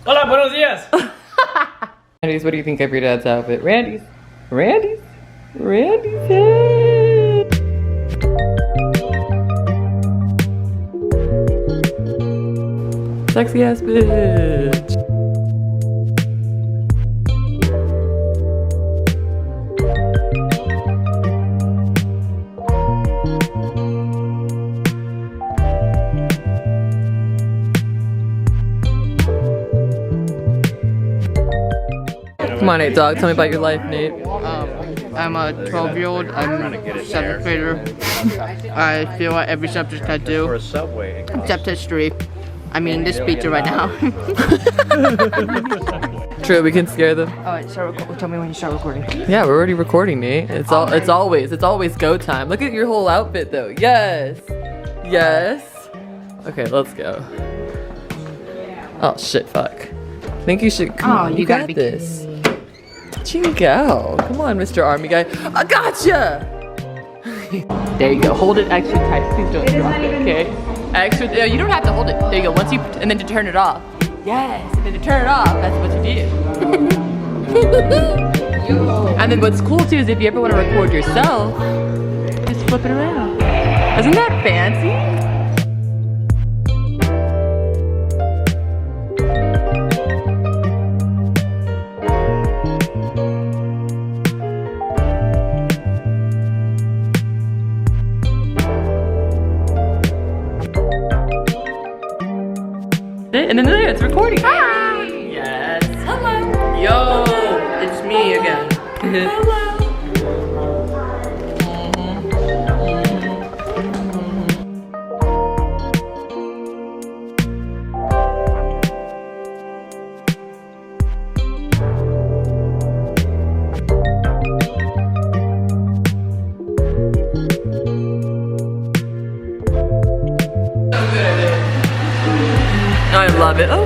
Hola, buenos días. Randy's, what do you think of your dad's outfit? Randy's head. Sexy ass bitch. Come on, Nate, dog. Tell me about your life, Nate. I'm a 12-year-old. I'm a 7th grader. I feel like every subject I do, except history. I mean, this pizza right now. True, we can scare them. Alright, tell me when you start recording. Yeah, we're already recording, Nate. It's always go time. Look at your whole outfit, though. Yes. Okay, let's go. Oh shit, fuck. I think you should. Come on, you got this. Touching go. Come on, Mr. Army guy. I gotcha. There you go. Hold it extra tight. Please don't drop it, okay? Extra. You don't have to hold it. There you go. Once you and then to turn it off. Yes. And then to turn it off. That's what you do. And then what's cool too is if you ever want to record yourself, just flip it around. Isn't that fancy? And then there, it's recording. Hi! Yes. Hello. Yo, it's me again. Hello. I love it. Oh,